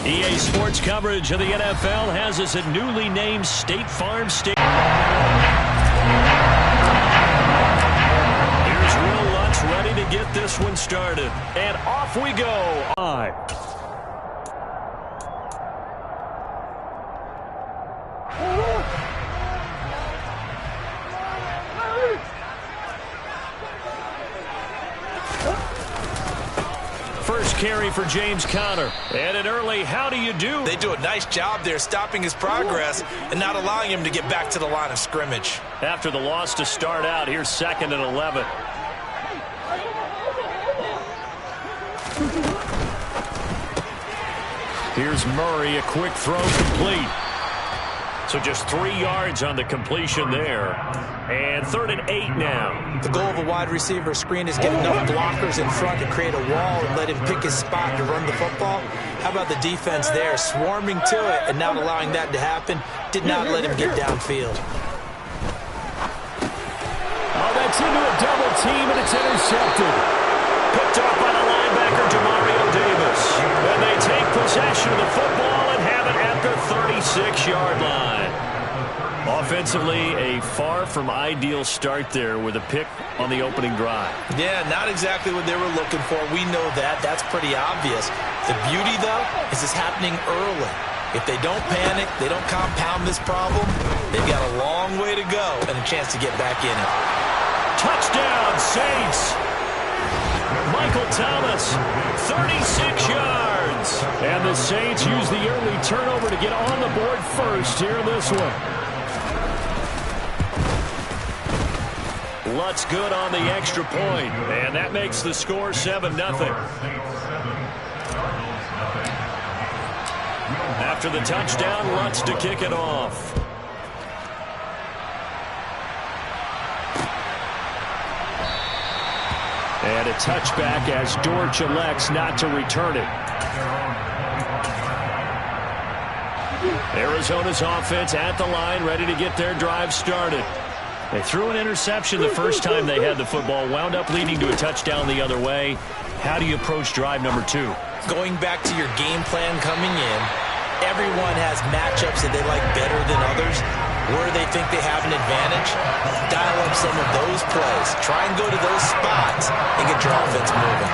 EA Sports coverage of the NFL has us at newly named State Farm Stadium. Here's Will Lutz ready to get this one started. And off we go. First carry for James Conner. And an early how do you do? They do a nice job there stopping his progress and not allowing him to get back to the line of scrimmage. After the loss to start out, here's 2nd and 11. Here's Murray, a quick throw complete. So just 3 yards on the completion there. And 3rd and 8 now. The goal of a wide receiver screen is get enough blockers in front to create a wall and let him pick his spot to run the football. How about the defense there, swarming to it and not allowing that to happen? Did not let him get downfield. Oh, that's into a double team, and it's intercepted. Picked off by the linebacker, Demario Davis. And they take possession of the football and have it at their 36-yard line. Offensively, a far from ideal start there with a pick on the opening drive. Yeah, not exactly what they were looking for. We know that. That's pretty obvious. The beauty, though, is it's happening early. If they don't panic, they don't compound this problem, they've got a long way to go and a chance to get back in it. Touchdown, Saints! Michael Thomas, 36 yards. And the Saints use the early turnover to get on the board first here in this one. Lutz good on the extra point, and that makes the score 7-0. After the touchdown, Lutz to kick it off. And a touchback as Dortch elects not to return it. Arizona's offense at the line, ready to get their drive started. They threw an interception the first time they had the football, wound up leading to a touchdown the other way. How do you approach drive number 2? Going back to your game plan coming in, everyone has matchups that they like better than others. Where they think they have an advantage, dial up some of those plays. Try and go to those spots and get your offense moving.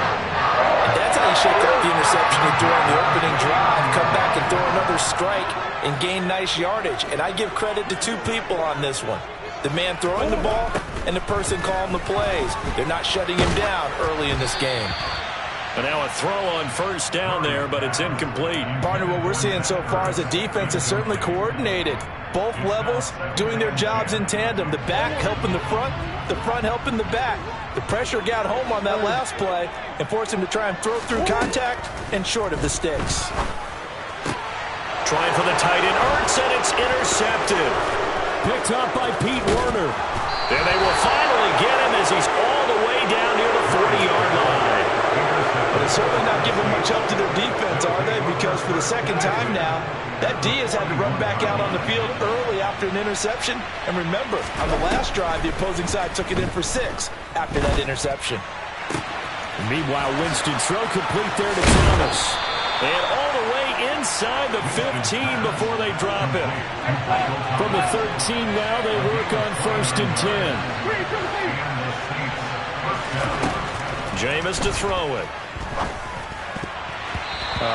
And that's how you shake up the interception you threw on the opening drive. Come back and throw another strike and gain nice yardage. And I give credit to 2 people on this one. The man throwing the ball and the person calling the plays. They're not shutting him down early in this game. And now a throw on first down there, but it's incomplete. Partner, what we're seeing so far is the defense is certainly coordinated. Both levels doing their jobs in tandem. The back helping the front helping the back. The pressure got home on that last play and forced him to try and throw through contact and short of the sticks. Trying for the tight end, Ertz, and it's intercepted. Picked up by Pete Werner. And they will finally get him as he's all the way down near the 40-yard line. But they're certainly not giving much help to their defense, are they? Because for the second time now, that D has had to run back out on the field early after an interception. And remember, on the last drive, the opposing side took it in for 6 after that interception. Meanwhile, Winston's throw complete there to Thomas. And all the way inside the 15 before they drop it. From the 13 now, they work on 1st and 10. Jameis to throw it.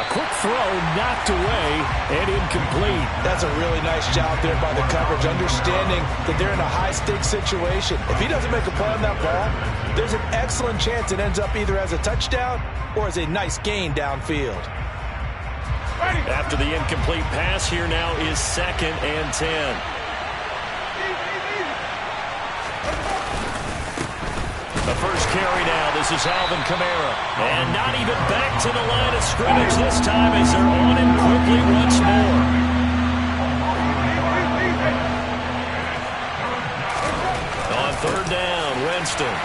Quick throw knocked away and incomplete. That's a really nice job there by the coverage, understanding that they're in a high-stakes situation. If he doesn't make a play on that ball, there's an excellent chance it ends up either as a touchdown or as a nice gain downfield. After the incomplete pass, here now is 2nd and 10. The first carry now. This is Alvin Kamara. And not even back to the line of scrimmage this time as they're on him quickly once more. On 3rd down, Winston.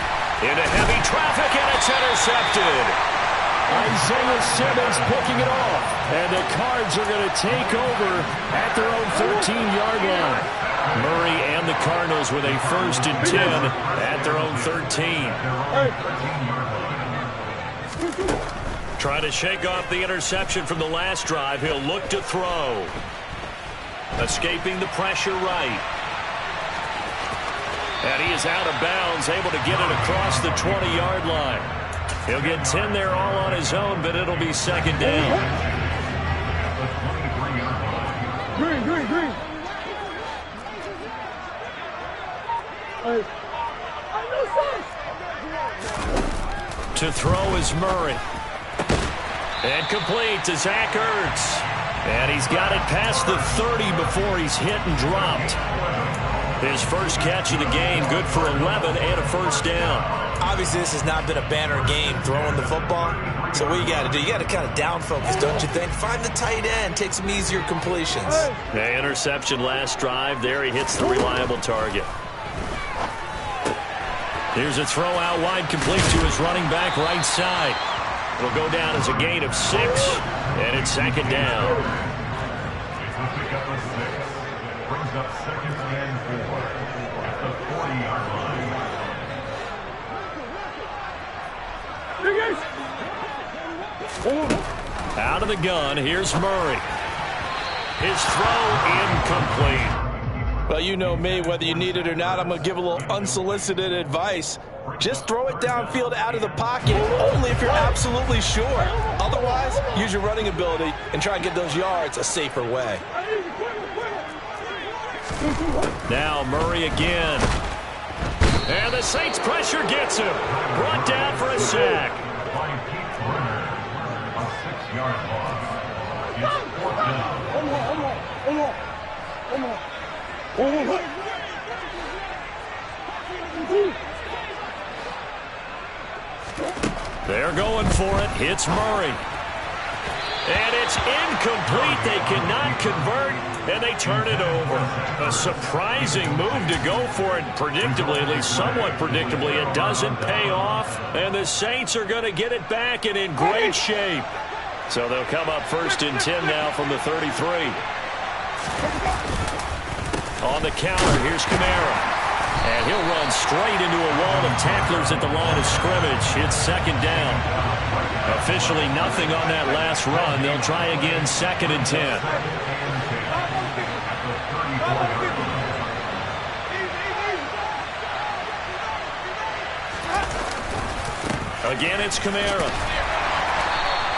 Into heavy traffic, and it's intercepted. Isaiah Simmons picking it off. And the Cards are going to take over at their own 13-yard line. Murray and the Cardinals with a 1st and 10 at their own 13. Trying to shake off the interception from the last drive. He'll look to throw. Escaping the pressure right. And he is out of bounds, able to get it across the 20-yard line. He'll get 10 there all on his own, but it'll be second down. Green. To throw is Murray. And complete to Zach Ertz. And he's got it past the 30 before he's hit and dropped. His first catch of the game, good for 11 and a first down. Obviously, this has not been a banner game throwing the football. So what you got to do, you got to kind of down focus, don't you think? Find the tight end, take some easier completions. The interception last drive. There he hits the reliable target. Here's a throw out wide, complete to his running back right side. It'll go down as a gain of 6, and it's second down. Brings up second and 4 at the 40-yard line. Out of the gun, here's Murray. His throw incomplete. Well, you know me, whether you need it or not, I'm going to give a little unsolicited advice. Just throw it downfield out of the pocket, only if you're absolutely sure. Otherwise, use your running ability and try and get those yards a safer way. Now Murray again. And the Saints pressure gets him. Brought down for a sack. A 6-yard loss. It's 4th down. They're going for it. Hits Murray. And it's incomplete. They cannot convert, and they turn it over. A surprising move to go for it. Predictably, at least somewhat predictably, it doesn't pay off, and the Saints are going to get it back and in great shape. So they'll come up 1st and 10 now from the 33. On the counter, here's Kamara. And he'll run straight into a wall of tacklers at the line of scrimmage. It's second down. Officially nothing on that last run. They'll try again, 2nd and 10. Again, it's Kamara.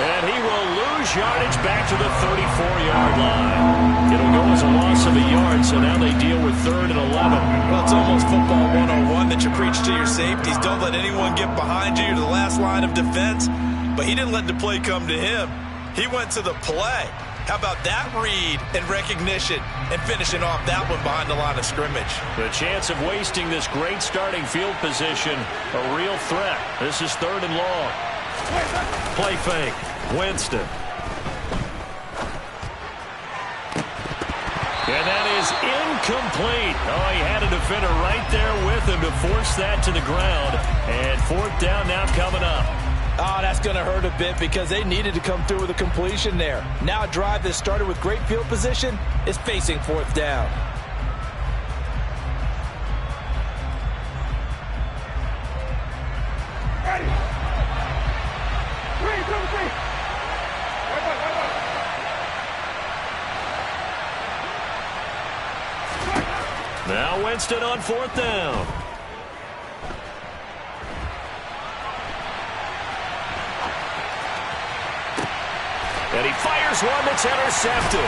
And he will lose yardage back to the 34-yard line. It'll go as a loss of a yard, so now they deal with 3rd and 11. Well, it's almost football 101 that you preach to your safeties. Don't let anyone get behind you. You're the last line of defense. But he didn't let the play come to him. He went to the play. How about that read and recognition and finishing off that one behind the line of scrimmage? The chance of wasting this great starting field position, a real threat. This is 3rd and long. Play fake. Winston. And that is incomplete. Oh, he had a defender right there with him to force that to the ground. And 4th down now coming up. Oh, that's going to hurt a bit because they needed to come through with a completion there. Now a drive that started with great field position is facing 4th down. Now Winston on 4th down. And he fires one that's intercepted.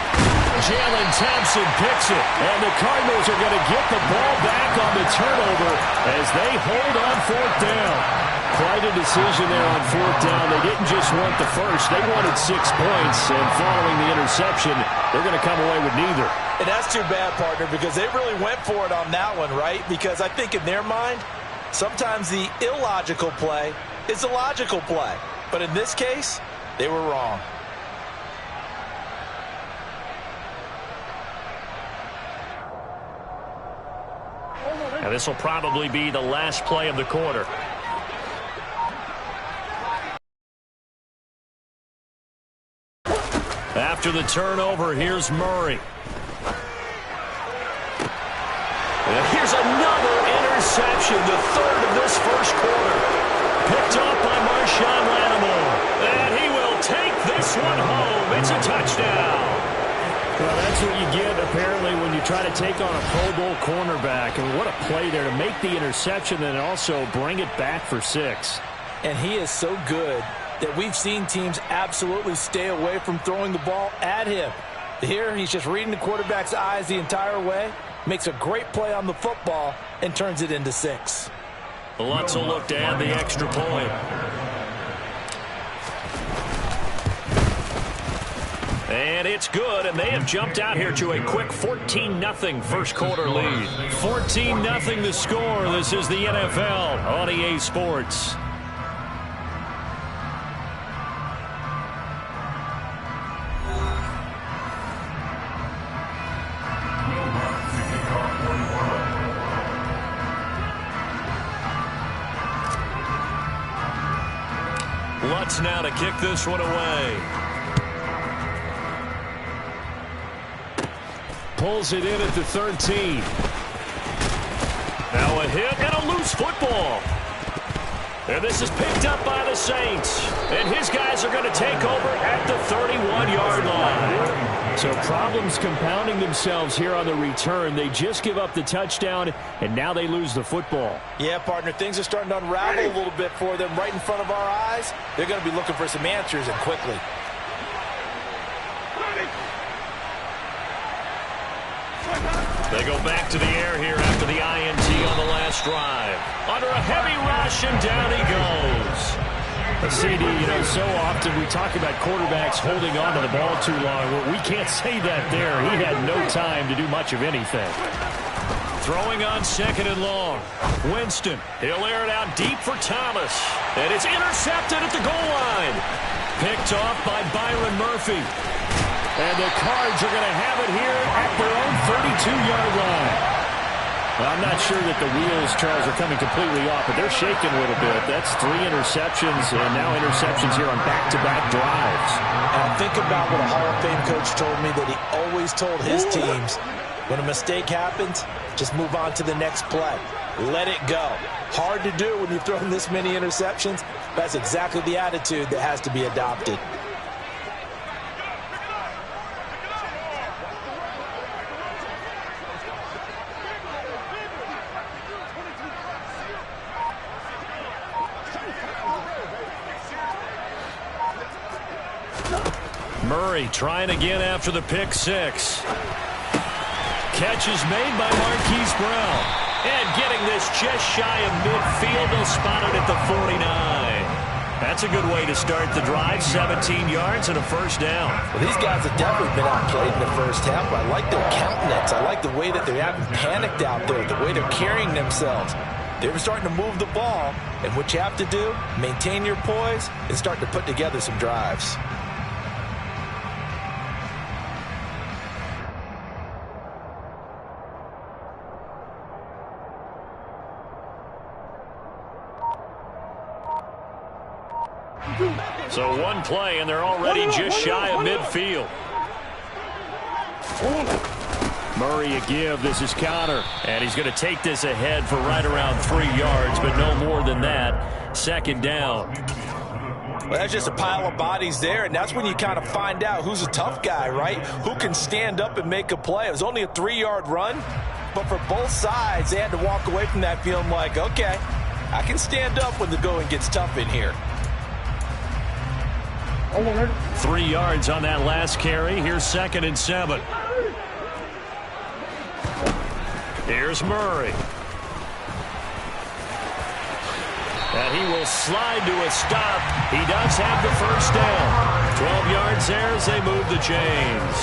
Jalen Thompson picks it. And the Cardinals are going to get the ball back on the turnover as they hold on 4th down. Quite a decision there on 4th down. They didn't just want the first. They wanted 6 points. And following the interception, they're going to come away with neither. And that's too bad, partner, because they really went for it on that one, right? Because I think in their mind, sometimes the illogical play is a logical play. But in this case, they were wrong. And this will probably be the last play of the quarter. After the turnover, here's Murray. And here's another interception, the 3rd of this first quarter. Picked off by Marshawn Lattimore. And he will it's a touchdown. Well, that's what you get, apparently, when you try to take on a Pro Bowl cornerback. And what a play there to make the interception and also bring it back for 6. And he is so good that we've seen teams absolutely stay away from throwing the ball at him. Here, he's just reading the quarterback's eyes the entire way, makes a great play on the football, and turns it into 6. Lutz will look to add the extra point. And it's good, and they have jumped out here to a quick 14-0 first quarter lead. 14-0 the score. This is the NFL on EA Sports. Lutz now to kick this one away. Pulls it in at the 13. Now a hit and a loose football. And this is picked up by the Saints. And his guys are going to take over at the 31-yard line. So problems compounding themselves here on the return. They just give up the touchdown, and now they lose the football. Yeah, partner, things are starting to unravel a little bit for them right in front of our eyes. They're going to be looking for some answers, and quickly. They go back to the air here after the INT on the last drive. Under a heavy rush, and down he goes. CD, so often we talk about quarterbacks holding on to the ball too long. Well, we can't say that there. He had no time to do much of anything. Throwing on second and long. Winston, he'll air it out deep for Thomas. And it's intercepted at the goal line. Picked off by Byron Murphy. And the Cards are going to have it here at their own 32-yard line. Well, I'm not sure that the wheels, Charles, are coming completely off, but they're shaking a little bit. That's 3 interceptions, and now interceptions here on back-to-back drives. And think about what a Hall of Fame coach told me, that he always told his teams, when a mistake happens, just move on to the next play. Let it go. Hard to do when you've thrown this many interceptions. That's exactly the attitude that has to be adopted. Murray trying again after the pick 6. Catch is made by Marquise Brown. And getting this just shy of midfield. They'll spot it at the 49. That's a good way to start the drive. 17 yards and a first down. Well, these guys have definitely been outplayed in the first half. I like their countenance. I like the way that they haven't panicked out there, the way they're carrying themselves. They're starting to move the ball. And what you have to do, maintain your poise and start to put together some drives. So one play, and they're already just shy of midfield. Murray a give. This is counter. And he's going to take this ahead for right around 3 yards, but no more than that. Second down. Well, that's just a pile of bodies there, and that's when you kind of find out who's a tough guy, right? Who can stand up and make a play. It was only a 3-yard run, but for both sides, they had to walk away from that feeling like, okay, I can stand up when the going gets tough in here. 3 yards on that last carry. Here's 2nd and 7. Here's Murray. And he will slide to a stop. He does have the first down. 12 yards there as they move the chains.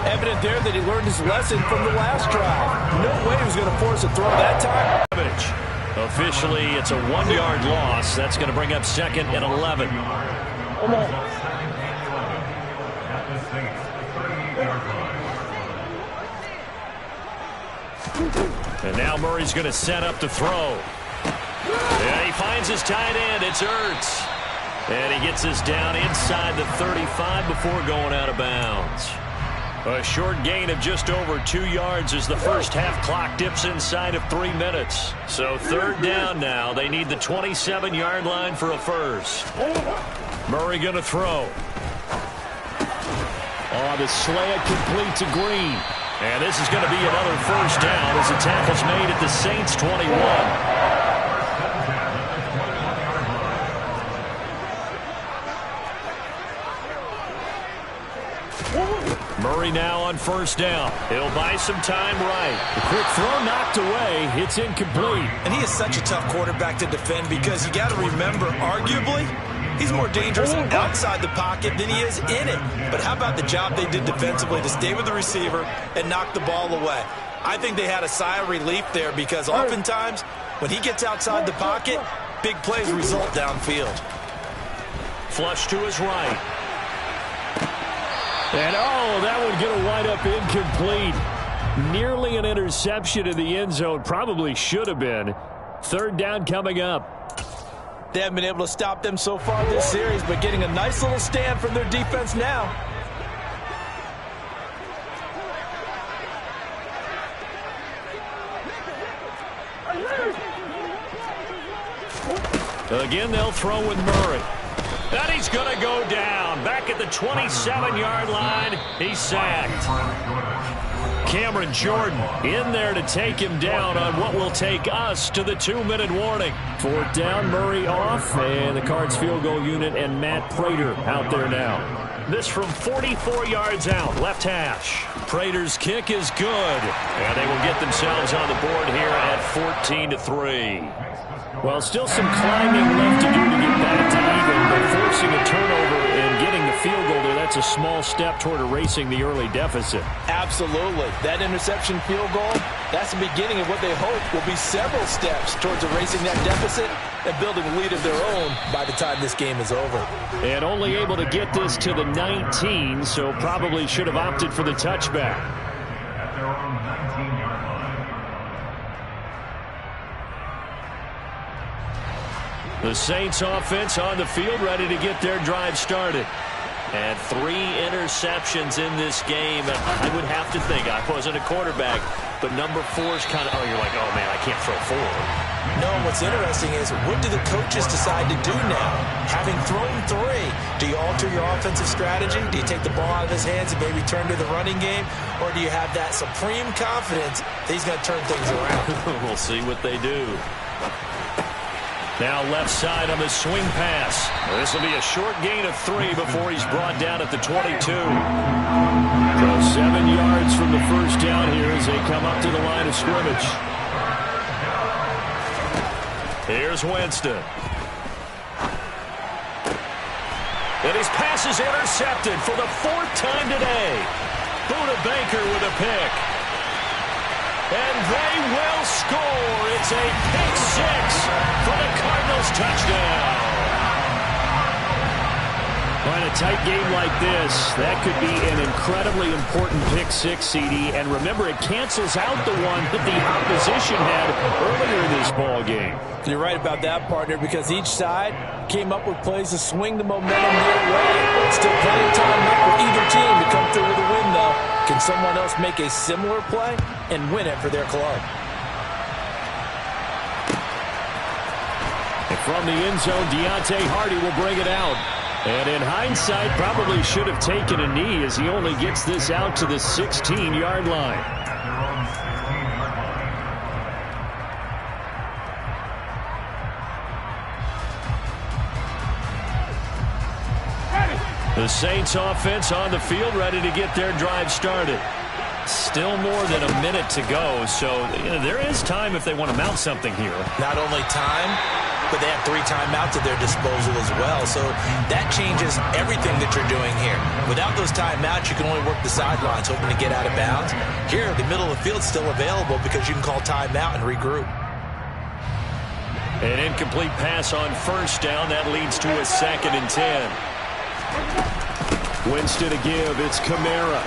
Evident there that he learned his lesson from the last drive. No way he was going to force a throw that time. Officially, it's a 1-yard loss. That's going to bring up 2nd and 11. And now Murray's going to set up to throw. And he finds his tight end. It's Ertz. And he gets us down inside the 35 before going out of bounds. A short gain of just over 2 yards as the first half clock dips inside of 3 minutes. So 3rd down now. They need the 27-yard line for a first. Murray going to throw. Oh, the slant complete to Green. And this is going to be another first down as the tackle's made at the Saints 21. Murray now on first down. He'll buy some time right. The quick throw knocked away. It's incomplete. And he is such a tough quarterback to defend because you got to remember, arguably, he's more dangerous outside the pocket than he is in it. But how about the job they did defensively to stay with the receiver and knock the ball away? I think they had a sigh of relief there because oftentimes when he gets outside the pocket, big plays result downfield. Flush to his right. And, oh, that would get a wind-up incomplete. Nearly an interception in the end zone. Probably should have been. Third down coming up. They haven't been able to stop them so far this series, but getting a nice little stand from their defense now. Again, they'll throw with Murray. And he's going to go down. Back at the 27-yard line. He's sacked. Cameron Jordan in there to take him down on what will take us to the 2-minute warning. Fourth down, Murray off, and the Cards field goal unit and Matt Prater out there now. This from 44 yards out, left hash. Prater's kick is good. And they will get themselves on the board here at 14-3. Well, still some climbing left to do to get back to even, but forcing a turnover and getting the field goal there, that's a small step toward erasing the early deficit. Absolutely. That interception field goal, that's the beginning of what they hope will be several steps towards erasing that deficit and building a lead of their own by the time this game is over. And only able to get this to the 19, so probably should have opted for the touchback. At their own 19-yard line. The Saints offense on the field, ready to get their drive started. And 3 interceptions in this game. I would have to think, I wasn't a quarterback, but number 4 is kind of, oh, you're like, oh, man, I can't throw 4. No, what's interesting is, what do the coaches decide to do now? Having thrown 3, do you alter your offensive strategy? Do you take the ball out of his hands and maybe turn to the running game? Or do you have that supreme confidence that he's going to turn things around? We'll see what they do. Now left side on the swing pass. This will be a short gain of 3 before he's brought down at the 22. So 7 yards from the first down here as they come up to the line of scrimmage. Here's Winston. And his pass is intercepted for the 4th time today. Buda Baker with a pick. And they will score. It's a pick 6 for the Cardinals touchdown. Well, in a tight game like this, that could be an incredibly important pick 6, CD. And remember, it cancels out the one that the opposition had earlier in this ball game. You're right about that, partner, because each side came up with plays to swing the momentum their way. Still plenty of time left for either team to come through with a win, though. Can someone else make a similar play and win it for their club? And from the end zone, Deontay Hardy will bring it out. And in hindsight, probably should have taken a knee as he only gets this out to the 16-yard line. The Saints offense on the field, ready to get their drive started. Still more than a minute to go, so there is time if they want to mount something here. Not only time, but they have 3 timeouts at their disposal as well, so that changes everything that you're doing here. Without those timeouts, you can only work the sidelines, hoping to get out of bounds. Here, the middle of the field is still available because you can call timeout and regroup. An incomplete pass on first down. That leads to a 2nd and 10. Winston to give. It's Kamara.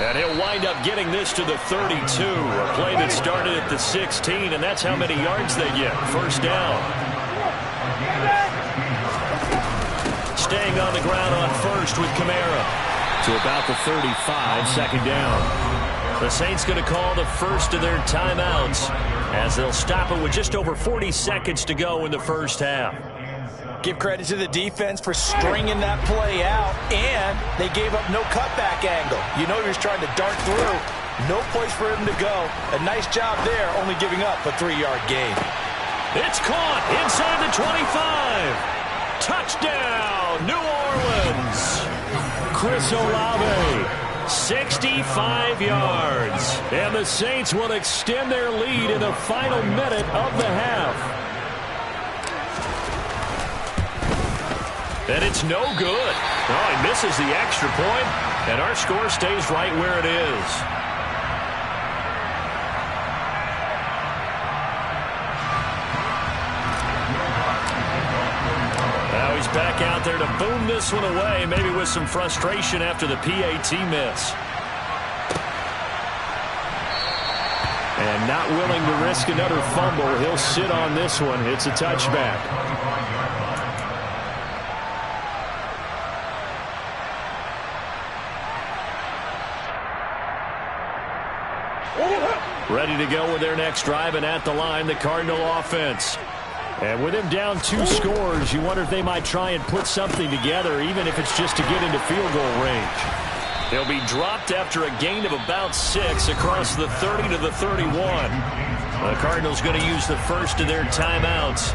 And he'll wind up getting this to the 32. A play that started at the 16, and that's how many yards they get. First down. Staying on the ground on first with Kamara. To about the 35, 2nd down. The Saints going to call the first of their timeouts as they'll stop it with just over 40 seconds to go in the first half. Give credit to the defense for stringing that play out, and they gave up no cutback angle. You know he was trying to dart through. No place for him to go. A nice job there, only giving up a 3-yard gain. It's caught inside the 25. Touchdown, New Orleans. Chris Olave, 65 yards. And the Saints will extend their lead in the final minute of the half. And it's no good. Oh, he misses the extra point, and our score stays right where it is. Now he's back out there to boom this one away, maybe with some frustration after the PAT miss. And not willing to risk another fumble, he'll sit on this one. It's a touchback. Ready to go with their next drive, and at the line, the Cardinal offense. And with him down 2 scores, you wonder if they might try and put something together, even if it's just to get into field goal range. They'll be dropped after a gain of about 6 across the 30 to the 31. The Cardinals going to use the first of their timeouts,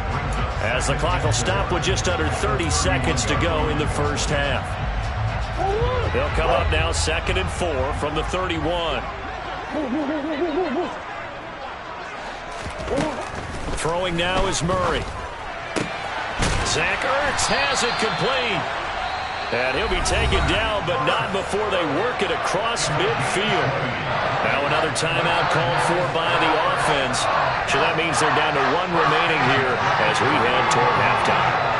as the clock will stop with just under 30 seconds to go in the first half. They'll come up now 2nd and 4 from the 31. Throwing now is Murray. Zach Ertz has it complete. And he'll be taken down, but not before they work it across midfield. Now another timeout called for by the offense. So that means they're down to 1 remaining here as we head toward halftime.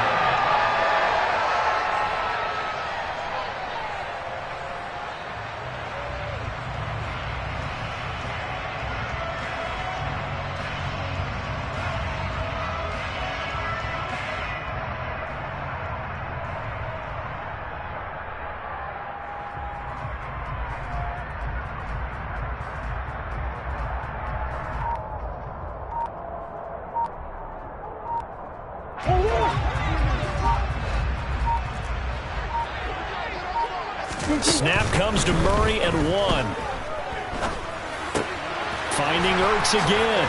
Snap comes to Murray and 1. Finding Ertz again.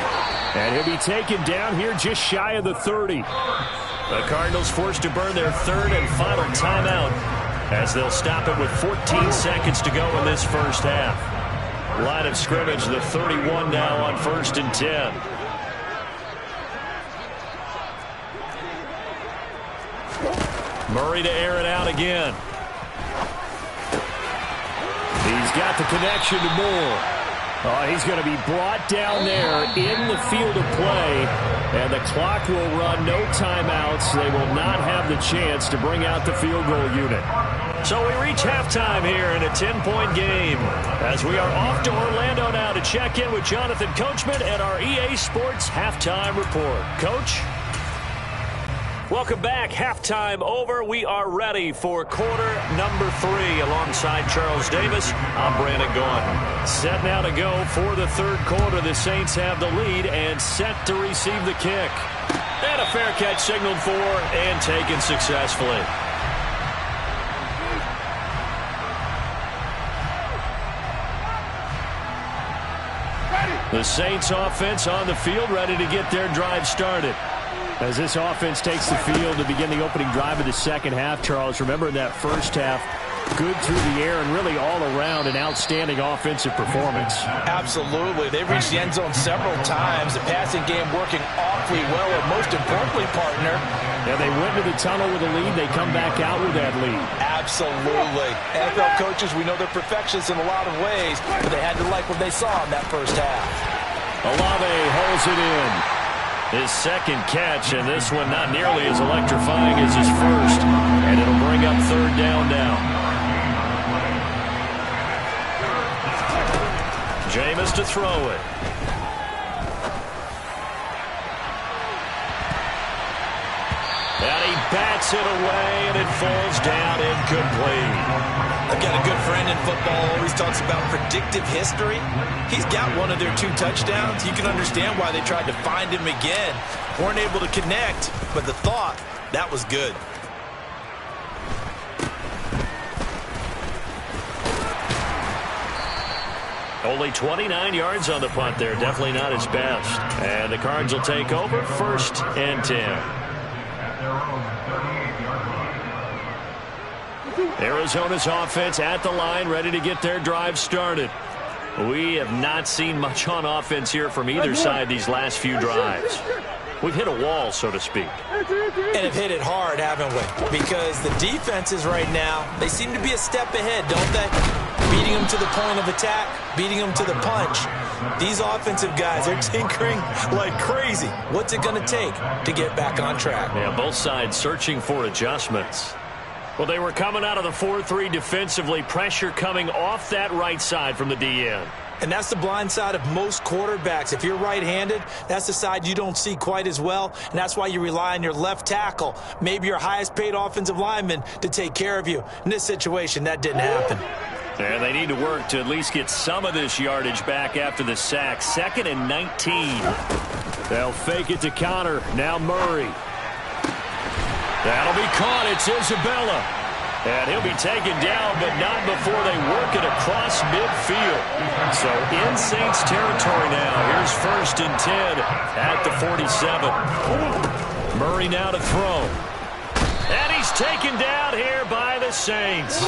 And he'll be taken down here just shy of the 30. The Cardinals forced to burn their 3rd and final timeout, as they'll stop it with 14 seconds to go in this first half. Line of scrimmage, the 31 now on 1st and 10. Murray to air it out again. He's got the connection to Moore. Oh, he's going to be brought down there in the field of play, and the clock will run, no timeouts. They will not have the chance to bring out the field goal unit. So we reach halftime here in a 10-point game, as we are off to Orlando now to check in with Jonathan Coachman and our EA Sports Halftime Report. Coach? Welcome back. Halftime over. We are ready for quarter number 3 alongside Charles Davis. I'm Brandon Gaughan. Set now to go for the 3rd quarter. The Saints have the lead and set to receive the kick. And a fair catch signaled for and taken successfully. The Saints offense on the field, ready to get their drive started. As this offense takes the field to begin the opening drive of the second half, Charles, remember in that first half, good through the air and really all around an outstanding offensive performance. Absolutely. They've reached the end zone several times. The passing game working awfully well, and most importantly, partner. Yeah, they went to the tunnel with a lead. They come back out with that lead. Absolutely. NFL coaches, we know they're perfectionists in a lot of ways, but they had to like what they saw in that first half. Olave holds it in. His 2nd catch, and this one not nearly as electrifying as his first. And it'll bring up 3rd down now. Jameis to throw it. And he bats it away, and it falls down incomplete. I've got a good friend in football, always talks about predictive history. He's got one of their 2 touchdowns. You can understand why they tried to find him again. Weren't able to connect, but the thought That was good. Only 29 yards on the punt there. Definitely not his best. And the Cards will take over 1st and 10. Arizona's offense at the line, ready to get their drive started. We have not seen much on offense here from either side these last few drives. We've hit a wall, so to speak. And have hit it hard, haven't we? Because the defenses right now, they seem to be a step ahead, don't they? Beating them to the point of attack, beating them to the punch. These offensive guys, they're tinkering like crazy. What's it going to take to get back on track? Yeah, both sides searching for adjustments. Well, they were coming out of the 4-3 defensively. Pressure coming off that right side from the DN. And that's the blind side of most quarterbacks. If you're right-handed, that's the side you don't see quite as well, and that's why you rely on your left tackle, maybe your highest-paid offensive lineman, to take care of you. In this situation, that didn't happen. And they need to work to at least get some of this yardage back after the sack. 2nd and 19. They'll fake it to Connor. Now Murray. That'll be caught. It's Isabella. And he'll be taken down, but not before they work it across midfield. So in Saints territory now. Here's 1st and 10 at the 47. Murray now to throw. And he's taken down here by the Saints.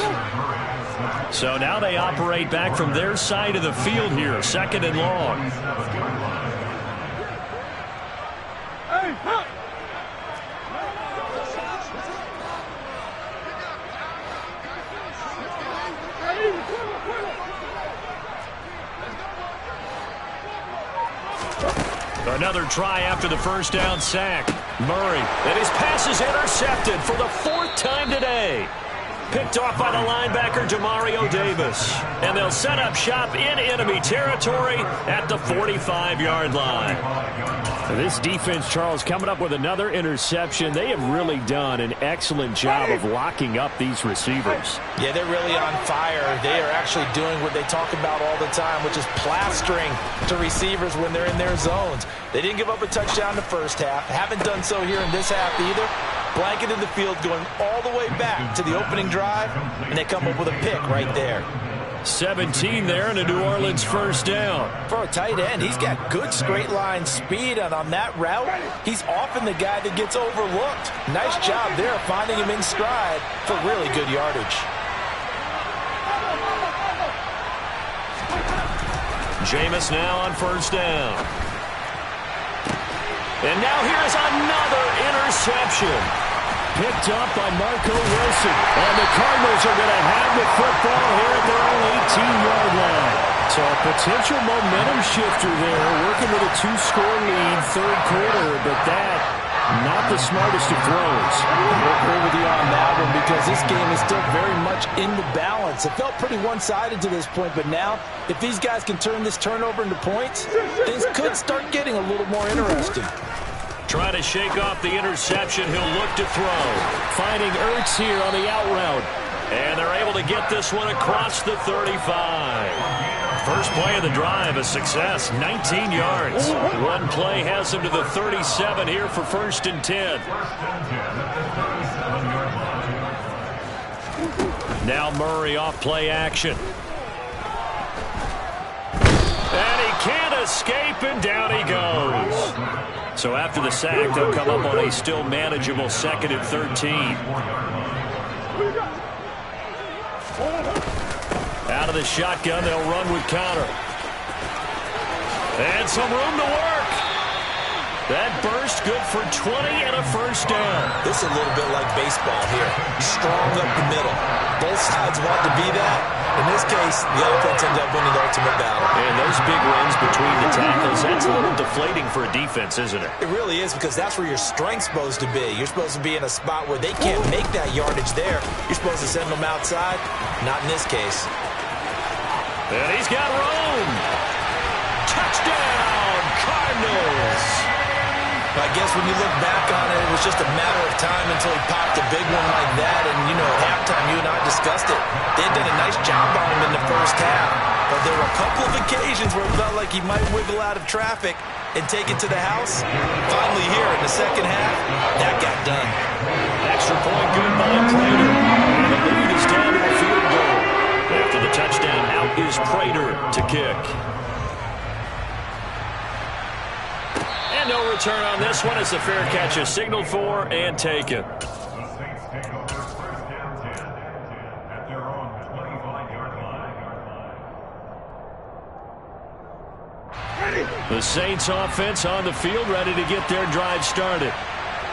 So now they operate back from their side of the field here. 2nd and long. Another try after the first down sack. Murray. And his pass is intercepted for the 4th time today. Picked off by the linebacker, Demario Davis. And they'll set up shop in enemy territory at the 45-yard line. This defense, Charles, coming up with another interception. They have really done an excellent job of locking up these receivers. Yeah, they're really on fire. They are actually doing what they talk about all the time, which is plastering to receivers when they're in their zones. They didn't give up a touchdown in the first half. Haven't done so here in this half either. Blanketed the field going all the way back to the opening drive, and they come up with a pick right there. 17 there and a New Orleans first down. For a tight end, he's got good straight line speed, and on that route, he's often the guy that gets overlooked. Nice job there finding him in stride for really good yardage. Jameis now on first down. And now here's another interception. Picked up by Marco Wilson. And the Cardinals are going to have the football here at their own 18-yard line. So a potential momentum shifter there, working with a 2-score lead, 3rd quarter, but that, not the smartest of throws. I'll agree with you on that one because this game is still very much in the balance. It felt pretty one-sided to this point, but now, if these guys can turn this turnover into points, things could start getting a little more interesting. Trying to shake off the interception. He'll look to throw. Finding Ertz here on the out route. And they're able to get this one across the 35. First play of the drive, a success. 19 yards. One play has him to the 37 here for 1st and 10. Now Murray off play action. And he can't escape, and down he goes. So after the sack, they'll come up on a still manageable 2nd and 13. Out of the shotgun, they'll run with Connor. And some room to work. That burst good for 20 and a first down. This is a little bit like baseball here. Strong up the middle. Both sides want to be that. In this case, the offense ends up winning the ultimate battle. And those big runs between the tackles, that's a little deflating for a defense, isn't it? It really is, because that's where your strength's supposed to be. You're supposed to be in a spot where they can't make that yardage there. You're supposed to send them outside. Not in this case. And he's got room. Touchdown, Cardinals. I guess when you look back on it, it was just a matter of time until he popped a big one like that. And, you know, at halftime, you and I discussed it. They had done a nice job on him in the first half. But there were a couple of occasions where it felt like he might wiggle out of traffic, and take it to the house? Finally here in the second half, that got done. Extra point good by Prater. And the lead is down to a field goal. After the touchdown, out is Prater to kick. And no return on this one as the fair catch is signaled for and taken. The Saints offense on the field, ready to get their drive started.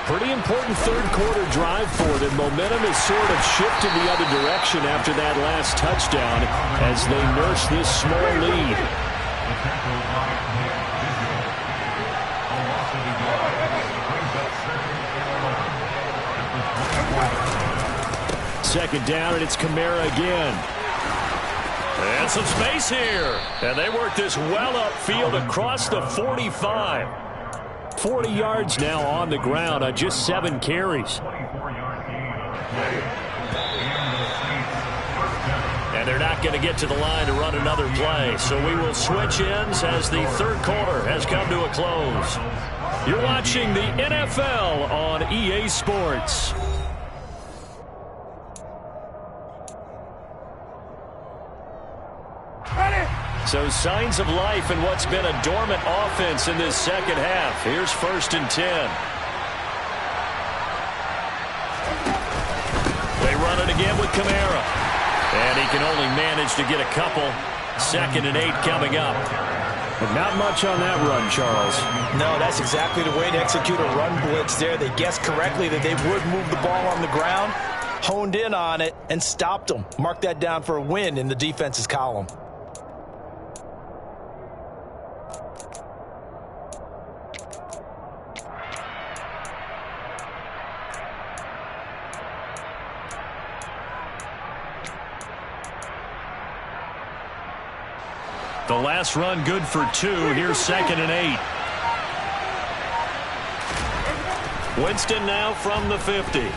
Pretty important third quarter drive for them. Momentum has sort of shifted the other direction after that last touchdown as they nurse this small lead. Second down, and it's Kamara again. And some space here. And they work this well upfield across the 45. 40 yards now on the ground on just 7 carries. And they're not going to get to the line to run another play. So we will switch ends as the third quarter has come to a close. You're watching the NFL on EA Sports. So signs of life in what's been a dormant offense in this second half. Here's 1st and 10. They run it again with Kamara. And he can only manage to get a couple. 2nd and 8 coming up. But not much on that run, Charles. No, that's exactly the way to execute a run blitz there. They guessed correctly that they would move the ball on the ground, honed in on it, and stopped them. Mark that down for a win in the defense's column. The last run good for 2. Here's 2nd and 8. Winston now from the 50.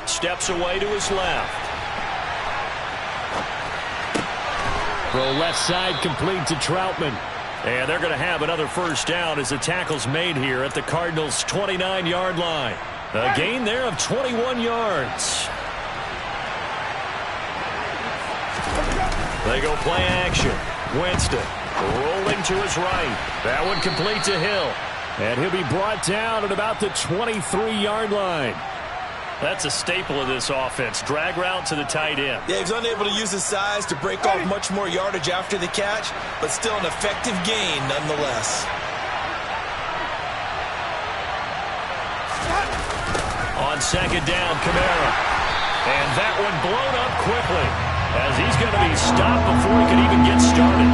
Steps away to his left. Throw left side complete to Troutman. And they're going to have another first down as the tackle's made here at the Cardinals' 29-yard line. A gain there of 21 yards. They go play action. Winston rolling to his right. That one complete to Hill. And he'll be brought down at about the 23-yard line. That's a staple of this offense. Drag route to the tight end. Yeah, he's unable to use his size to break off much more yardage after the catch, but still an effective gain nonetheless. On 2nd down, Kamara. And that one blown up quickly, as he's going to be stopped before he can even get started.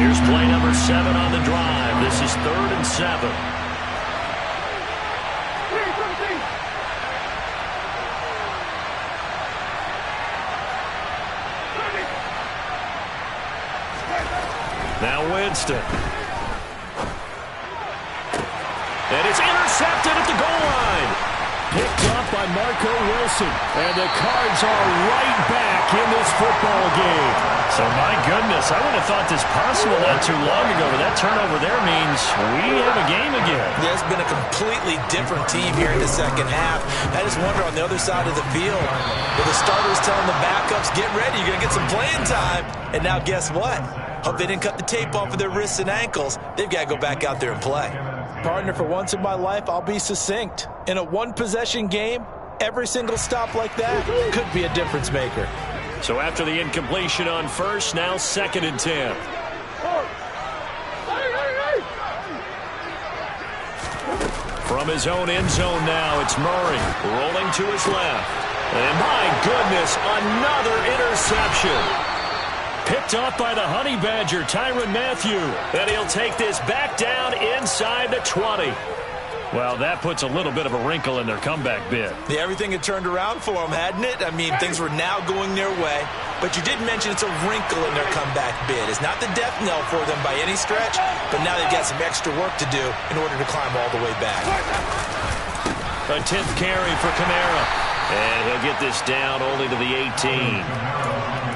Here's play number 7 on the drive. This is 3rd and 7. Now Winston. And it's intercepted at the goal line. Picked up by Marco Wilson. And the Cards are right back in this football game. So, my goodness, I would have thought this possible not too long ago, but that turnover there means we have a game again. There's been a completely different team here in the second half. I just wonder on the other side of the field, with the starters telling the backups, get ready, you're going to get some playing time. And now guess what? Hope they didn't cut the tape off of their wrists and ankles. They've got to go back out there and play. Partner, for once in my life, I'll be succinct. In a one-possession game, every single stop like that could be a difference maker. So after the incompletion on first, now 2nd and 10. From his own end zone now, it's Murray rolling to his left. And my goodness, another interception. Picked off by the Honey Badger, Tyrann Mathieu. And he'll take this back down inside the 20. Well, that puts a little bit of a wrinkle in their comeback bid. Yeah, everything had turned around for them, hadn't it? I mean, things were now going their way. But you did mention it's a wrinkle in their comeback bid. It's not the death knell for them by any stretch, but now they've got some extra work to do in order to climb all the way back. A 10th carry for Kamara. And he'll get this down only to the 18.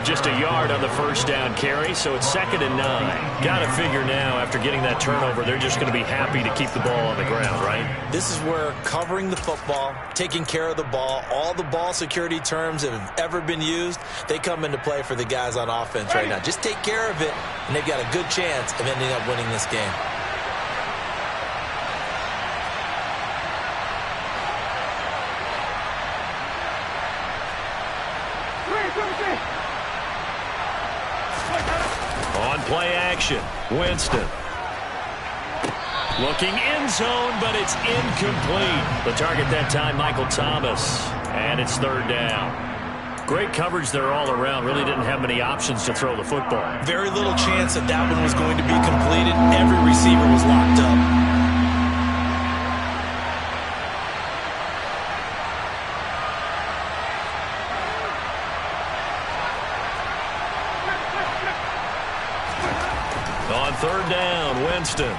Just a yard on the first down carry, so it's 2nd and 9. Got to figure now, after getting that turnover, they're just going to be happy to keep the ball on the ground, right? This is where covering the football, taking care of the ball, all the ball security terms that have ever been used, they come into play for the guys on offense right now. Just take care of it, and they've got a good chance of ending up winning this game. On play action, Winston. Looking end zone, but it's incomplete. The target that time, Michael Thomas. And it's 3rd down. Great coverage there all around. Really didn't have many options to throw the football. Very little chance that that one was going to be completed. Every receiver was locked up. On 3rd down, Winston.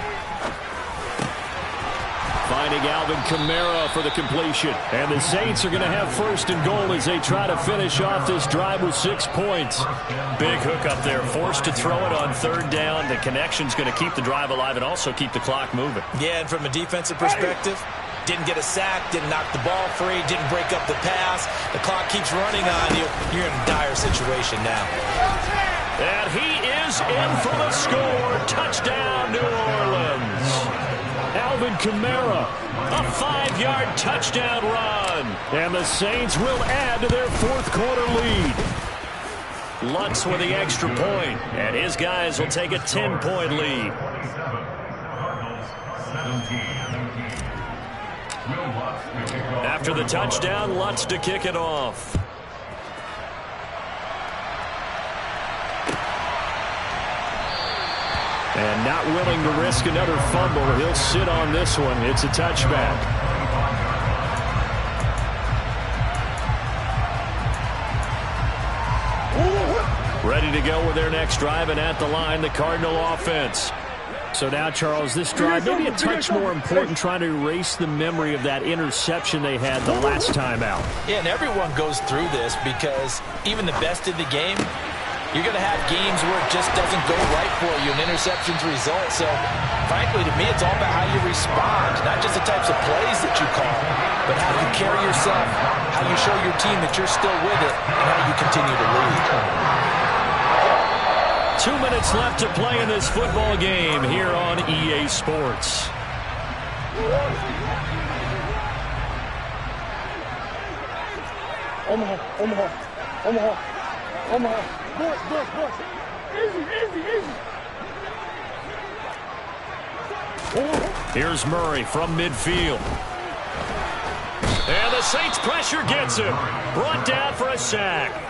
Finding Alvin Kamara for the completion. And the Saints are going to have 1st and goal as they try to finish off this drive with 6 points. Big hook up there. Forced to throw it on 3rd down. The connection's going to keep the drive alive and also keep the clock moving. Yeah, and from a defensive perspective, didn't get a sack, didn't knock the ball free, didn't break up the pass. The clock keeps running on you. You're in a dire situation now. And he is in for the score. Touchdown, New Orleans. Alvin Kamara, a 5-yard touchdown run. And the Saints will add to their 4th quarter lead. Lutz with the extra point, and his guys will take a 10-point lead. After the touchdown, Lutz to kick it off. And not willing to risk another fumble. He'll sit on this one. It's a touchback. Ready to go with their next drive, and at the line, the Cardinal offense. So now, Charles, this drive maybe a touch more important, trying to erase the memory of that interception they had the last time out. Yeah, and everyone goes through this because even the best in the game, you're going to have games where it just doesn't go right for you, and interceptions result. So, frankly, to me, it's all about how you respond, not just the types of plays that you call, but how you carry yourself, how you show your team that you're still with it, and how you continue to lead. 2 minutes left to play in this football game here on EA Sports. Omaha. Boys. Easy. Here's Murray from midfield. And the Saints pressure gets him. Brought down for a sack.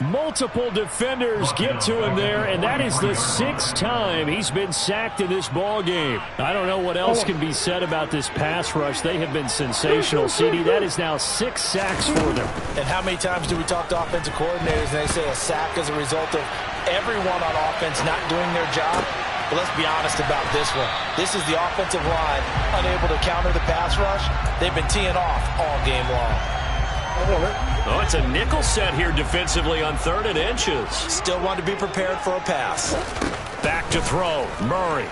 Multiple defenders get to him there, and that is the 6th time he's been sacked in this ball game. I don't know what else can be said about this pass rush. They have been sensational, CD. That is now 6 sacks for them. And how many times do we talk to offensive coordinators and they say a sack is a result of everyone on offense not doing their job? But let's be honest about this one. This is the offensive line unable to counter the pass rush. They've been teeing off all game long. Oh, it's a nickel set here defensively on 3rd and inches. Still want to be prepared for a pass. Back to throw. Murray.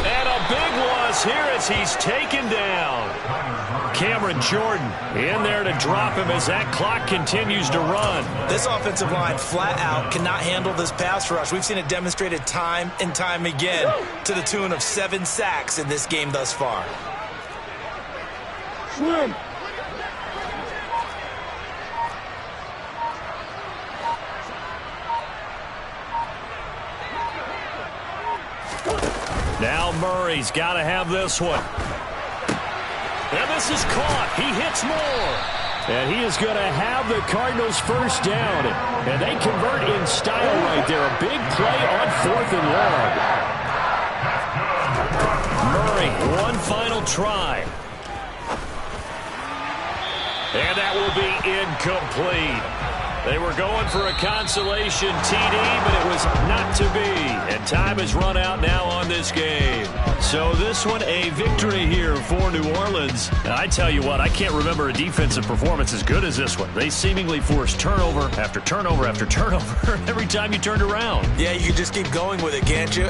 And a big loss here as he's taken down. Cameron Jordan in there to drop him as that clock continues to run. This offensive line flat out cannot handle this pass rush. We've seen it demonstrated time and time again to the tune of 7 sacks in this game thus far. Swim. Now Murray's got to have this one. And this is caught. He hits more. And he is going to have the Cardinals' first down. And they convert in style right there. A big play on 4th and long. Murray, one final try. And that will be incomplete. They were going for a consolation TD, but it was not to be. And time has run out now on this game. So this one, a victory here for New Orleans. And I tell you what, I can't remember a defensive performance as good as this one. They seemingly forced turnover after turnover after turnover every time you turned around. Yeah, you can just keep going with it, can't you?